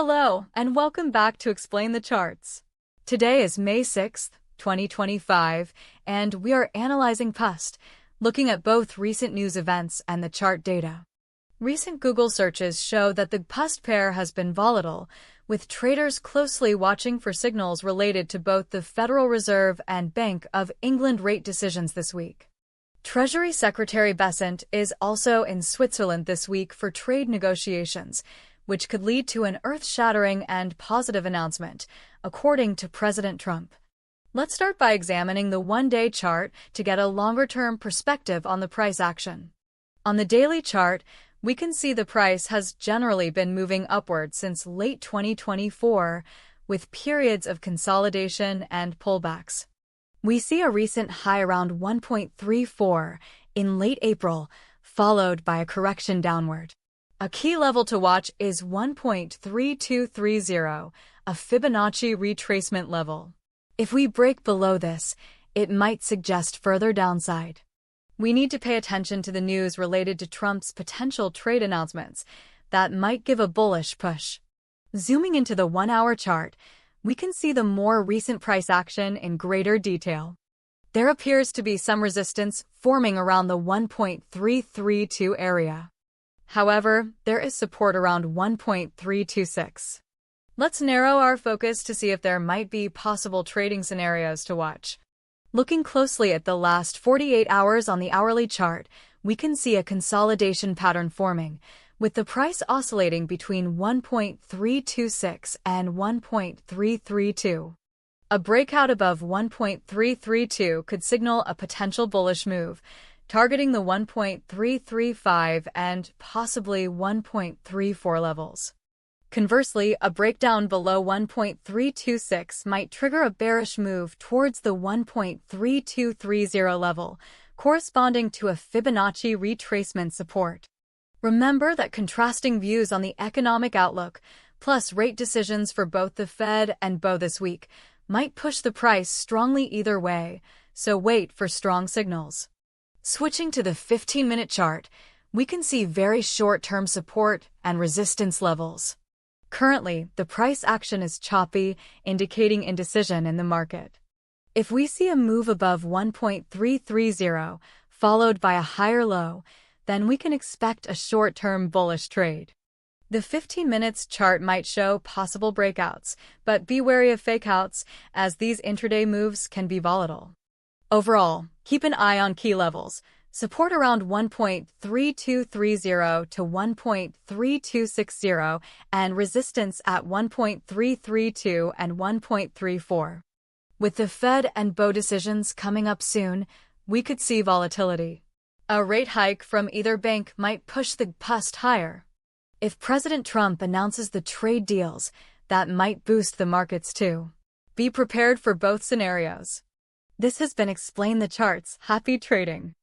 Hello, and welcome back to Explain the Charts. Today is May 6th, 2025, and we are analyzing BoE, looking at both recent news events and the chart data. Recent Google searches show that the BoE pair has been volatile, with traders closely watching for signals related to both the Federal Reserve and Bank of England rate decisions this week. Treasury Secretary Besant is also in Switzerland this week for trade negotiations, which could lead to an earth-shattering and positive announcement, according to President Trump. Let's start by examining the one-day chart to get a longer-term perspective on the price action. On the daily chart, we can see the price has generally been moving upward since late 2024, with periods of consolidation and pullbacks. We see a recent high around 1.34 in late April, followed by a correction downward. A key level to watch is 1.3230, a Fibonacci retracement level. If we break below this, it might suggest further downside. We need to pay attention to the news related to Trump's potential trade announcements that might give a bullish push. Zooming into the one-hour chart, we can see the more recent price action in greater detail. There appears to be some resistance forming around the 1.332 area. However, there is support around 1.326. Let's narrow our focus to see if there might be possible trading scenarios to watch. Looking closely at the last 48 hours on the hourly chart, we can see a consolidation pattern forming, with the price oscillating between 1.326 and 1.332. A breakout above 1.332 could signal a potential bullish move, targeting the 1.335 and possibly 1.34 levels. Conversely, a breakdown below 1.326 might trigger a bearish move towards the 1.3230 level, corresponding to a Fibonacci retracement support. Remember that contrasting views on the economic outlook, plus rate decisions for both the Fed and BoE this week, might push the price strongly either way, so wait for strong signals. Switching to the 15-minute chart, we can see very short-term support and resistance levels. Currently, the price action is choppy, indicating indecision in the market. If we see a move above 1.330, followed by a higher low, then we can expect a short-term bullish trade. The 15 minutes chart might show possible breakouts, but be wary of fakeouts, as these intraday moves can be volatile. Overall, keep an eye on key levels, support around 1.3230 to 1.3260, and resistance at 1.332 and 1.34. With the Fed and BoE decisions coming up soon, we could see volatility. A rate hike from either bank might push the BoE higher. If President Trump announces the trade deals, that might boost the markets too. Be prepared for both scenarios. This has been Explain the Charts. Happy trading!